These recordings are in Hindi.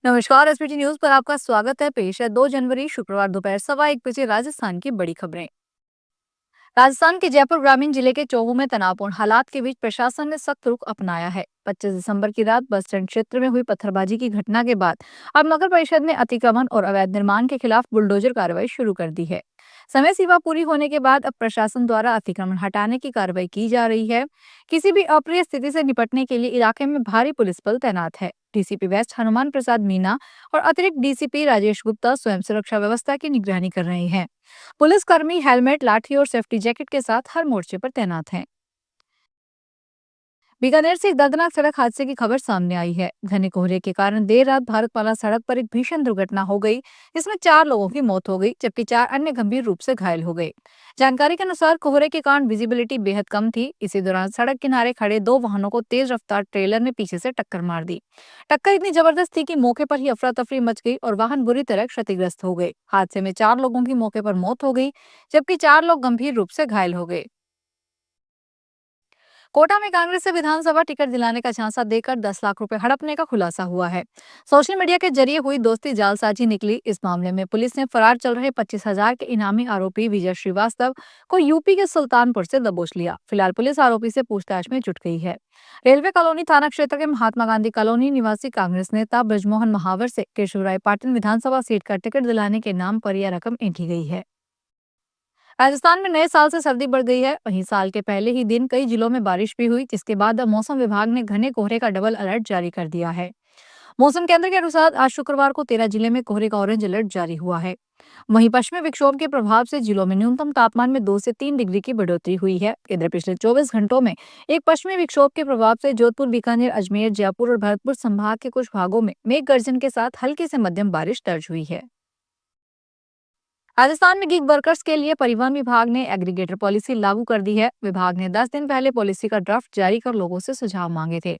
नमस्कार। एसपीटी न्यूज पर आपका स्वागत है। पेश है 2 जनवरी शुक्रवार दोपहर 1:15 राजस्थान की बड़ी खबरें। राजस्थान के जयपुर ग्रामीण जिले के चोहू में तनावपूर्ण हालात के बीच प्रशासन ने सख्त रुख अपनाया है। 25 दिसंबर की रात बस स्टैंड क्षेत्र में हुई पत्थरबाजी की घटना के बाद अब नगर परिषद ने अतिक्रमण और अवैध निर्माण के खिलाफ बुलडोजर कार्रवाई शुरू कर दी है। समय सीमा पूरी होने के बाद अब प्रशासन द्वारा अतिक्रमण हटाने की कार्रवाई की जा रही है। किसी भी अप्रिय स्थिति से निपटने के लिए इलाके में भारी पुलिस बल तैनात है। डीसीपी वेस्ट हनुमान प्रसाद मीना और अतिरिक्त डीसीपी राजेश गुप्ता स्वयं सुरक्षा व्यवस्था की निगरानी कर रहे हैं। पुलिसकर्मी हेलमेट, लाठी और सेफ्टी जैकेट के साथ हर मोर्चे पर तैनात हैं। बीकानेर से एक दर्दनाक सड़क हादसे की खबर सामने आई है। घने कोहरे के कारण देर रात भारतमाला सड़क पर एक भीषण दुर्घटना हो गई, जिसमें 4 लोगों की मौत हो गई जबकि 4 अन्य गंभीर रूप से घायल हो गए। जानकारी के अनुसार कोहरे के कारण विजिबिलिटी बेहद कम थी। इसी दौरान सड़क किनारे खड़े 2 वाहनों को तेज रफ्तार ट्रेलर ने पीछे से टक्कर मार दी। टक्कर इतनी जबरदस्त थी कि मौके पर ही अफरा तफरी मच गई और वाहन बुरी तरह क्षतिग्रस्त हो गए। हादसे में 4 लोगों की मौके पर मौत हो गई जबकि 4 लोग गंभीर रूप से घायल हो गए। कोटा में कांग्रेस से विधानसभा टिकट दिलाने का झांसा देकर 10 लाख रुपए हड़पने का खुलासा हुआ है। सोशल मीडिया के जरिए हुई दोस्ती जालसाजी निकली। इस मामले में पुलिस ने फरार चल रहे 25,000 के इनामी आरोपी विजय श्रीवास्तव को यूपी के सुल्तानपुर से दबोच लिया। फिलहाल पुलिस आरोपी से पूछताछ में जुट गई है। रेलवे कॉलोनी थाना क्षेत्र के महात्मा गांधी कॉलोनी निवासी कांग्रेस नेता ब्रजमोहन महावर से केशवराय पाटिल विधानसभा सीट का टिकट दिलाने के नाम पर यह रकम ऐंठी गई है। राजस्थान में नए साल से सर्दी बढ़ गई है। वहीं साल के पहले ही दिन कई जिलों में बारिश भी हुई, जिसके बाद अब मौसम विभाग ने घने कोहरे का डबल अलर्ट जारी कर दिया है। मौसम केंद्र के अनुसार आज शुक्रवार को 13 जिले में कोहरे का ऑरेंज अलर्ट जारी हुआ है। वहीं पश्चिमी विक्षोभ के प्रभाव से जिलों में न्यूनतम तापमान में 2 से 3 डिग्री की बढ़ोतरी हुई है। इधर पिछले 24 घंटों में एक पश्चिमी विक्षोभ के प्रभाव से जोधपुर, बीकानेर, अजमेर, जयपुर और भरतपुर संभाग के कुछ भागों में मेघ गर्जन के साथ हल्की से मध्यम बारिश दर्ज हुई है। राजस्थान में गिग वर्कर्स के लिए परिवहन विभाग ने एग्रीगेटर पॉलिसी लागू कर दी है। विभाग ने 10 दिन पहले पॉलिसी का ड्राफ्ट जारी कर लोगों से सुझाव मांगे थे।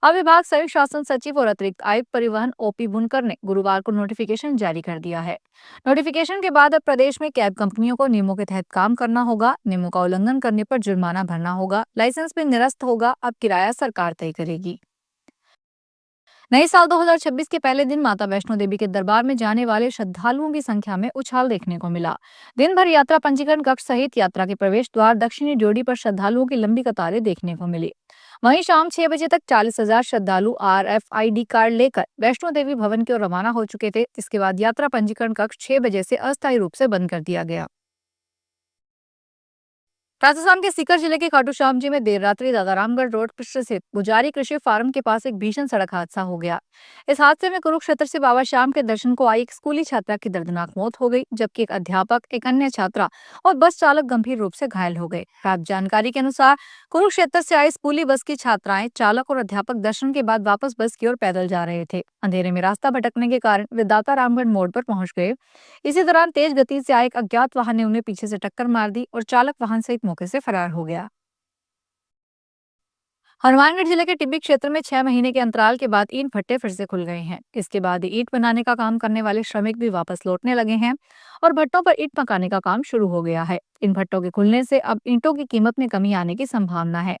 अब विभाग संयुक्त शासन सचिव और अतिरिक्त आयुक्त परिवहन ओपी बुनकर ने गुरुवार को नोटिफिकेशन जारी कर दिया है। नोटिफिकेशन के बाद अब प्रदेश में कैब कंपनियों को नियमों के तहत काम करना होगा। नियमों का उल्लंघन करने पर जुर्माना भरना होगा। लाइसेंस भी निरस्त होगा। अब किराया सरकार तय करेगी। नए साल 2026 के पहले दिन माता वैष्णो देवी के दरबार में जाने वाले श्रद्धालुओं की संख्या में उछाल देखने को मिला। दिन भर यात्रा पंजीकरण कक्ष सहित यात्रा के प्रवेश द्वार दक्षिणी ड्योढ़ी पर श्रद्धालुओं की लंबी कतारें देखने को मिली। वहीं शाम 6 बजे तक 40,000 श्रद्धालु RFID कार्ड लेकर वैष्णो देवी भवन की ओर रवाना हो चुके थे। इसके बाद यात्रा पंजीकरण कक्ष 6 बजे से अस्थायी रूप से बंद कर दिया गया। राजस्थान के सीकर जिले के खाटू श्याम जी में देर रात्रि दादारामगढ़ रोड पर स्थित गुजारी कृषि फार्म के पास एक भीषण सड़क हादसा हो गया। इस हादसे में कुरुक्षेत्र से बाबा श्याम के दर्शन को आई एक स्कूली छात्रा की दर्दनाक मौत हो गई, जबकि एक अध्यापक, एक अन्य छात्रा और बस चालक गंभीर रूप से घायल हो गए। प्राप्त जानकारी के अनुसार कुरुक्षेत्र से आई स्कूली बस की छात्राएं, चालक और अध्यापक दर्शन के बाद वापस बस की ओर पैदल जा रहे थे। अंधेरे में रास्ता भटकने के कारण वे दातारामगढ़ मोड़ पर पहुंच गए। इसी दौरान तेज गति से आए एक अज्ञात वाहन ने उन्हें पीछे से टक्कर मार दी और चालक वाहन सहित मौके से फरार हो गया। हनुमानगढ़ जिले के टिब्बी क्षेत्र में 6 महीने के अंतराल के बाद ईंट भट्टे फिर से खुल गए हैं। इसके बाद ईंट बनाने का काम करने वाले श्रमिक भी वापस लौटने लगे हैं और भट्टों पर ईंट पकाने का काम शुरू हो गया है। इन भट्टों के खुलने से अब ईंटों की कीमत में कमी आने की संभावना है।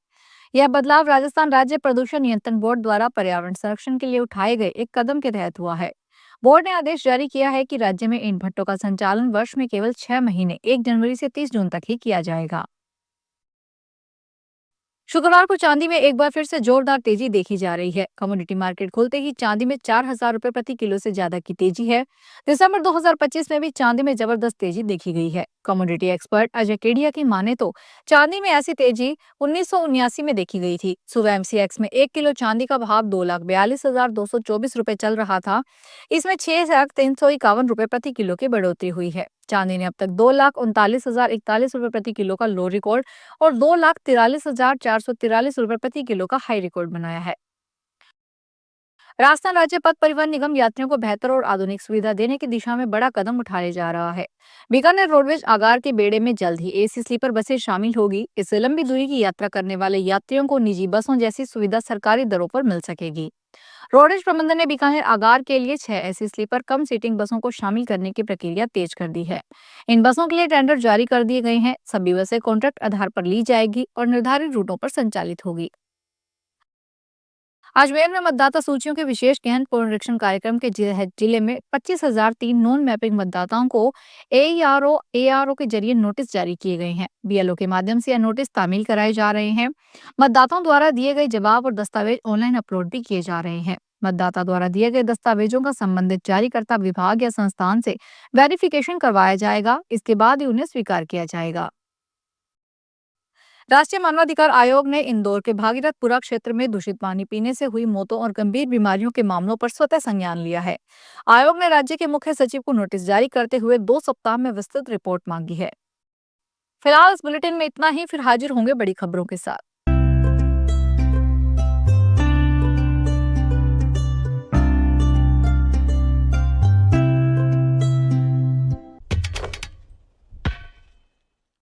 यह बदलाव राजस्थान राज्य प्रदूषण नियंत्रण बोर्ड द्वारा पर्यावरण संरक्षण के लिए उठाए गए एक कदम के तहत हुआ है। बोर्ड ने आदेश जारी किया है कि राज्य में इन भट्टों का संचालन वर्ष में केवल 6 महीने 1 जनवरी से 30 जून तक ही किया जाएगा। शुक्रवार को चांदी में एक बार फिर से जोरदार तेजी देखी जा रही है। कमोडिटी मार्केट खुलते ही चांदी में 4,000 रुपए प्रति किलो से ज्यादा की तेजी है। दिसंबर 2025 में भी चांदी में जबरदस्त तेजी देखी गई है। कमोडिटी एक्सपर्ट अजय केडिया की माने तो चांदी में ऐसी तेजी 1979 में देखी गई थी। सुबह MCX में 1 किलो चांदी का भाव 2,42,224 रुपए चल रहा था। इसमें 6,351 रुपए प्रति किलो की बढ़ोतरी हुई है। चांदी ने अब तक 2,39,041 रुपए प्रति किलो का लो रिकॉर्ड और 2,43,443 रुपए प्रति किलो का हाई रिकॉर्ड बनाया है। राजस्थान राज्य पथ परिवहन निगम यात्रियों को बेहतर और आधुनिक सुविधा देने की दिशा में बड़ा कदम उठाने जा रहा है। बीकानेर रोडवेज आगार के बेड़े में जल्द ही AC स्लीपर बसें शामिल होगी। इससे लंबी दूरी की यात्रा करने वाले यात्रियों को निजी बसों जैसी सुविधा सरकारी दरों पर मिल सकेगी। रोडवेज प्रबंधन ने बीकानेर आगार के लिए 6 ऐसी स्लीपर कम सीटिंग बसों को शामिल करने की प्रक्रिया तेज कर दी है। इन बसों के लिए टेंडर जारी कर दिए गए हैं। सभी बसें कॉन्ट्रैक्ट आधार पर ली जाएगी और निर्धारित रूटों पर संचालित होगी। अजमेर में मतदाता सूचियों के विशेष गहन पुनरीक्षण कार्यक्रम के जिले में 25,003 नॉन मैपिंग मतदाताओं को एआरओ के जरिए नोटिस जारी किए गए हैं। बीएलओ के माध्यम से यह नोटिस तामील कराए जा रहे हैं। मतदाताओं द्वारा दिए गए जवाब और दस्तावेज ऑनलाइन अपलोड भी किए जा रहे हैं। मतदाता द्वारा दिए गए दस्तावेजों का संबंधित जारीकर्ता विभाग या संस्थान से वेरिफिकेशन करवाया जाएगा। इसके बाद ही उन्हें स्वीकार किया जाएगा। राष्ट्रीय मानवाधिकार आयोग ने इंदौर के भागीरथपुरा क्षेत्र में दूषित पानी पीने से हुई मौतों और गंभीर बीमारियों के मामलों पर स्वतः संज्ञान लिया है। आयोग ने राज्य के मुख्य सचिव को नोटिस जारी करते हुए 2 सप्ताह में विस्तृत रिपोर्ट मांगी है। फिलहाल इस बुलेटिन में इतना ही, फिर हाजिर होंगे बड़ी खबरों के साथ।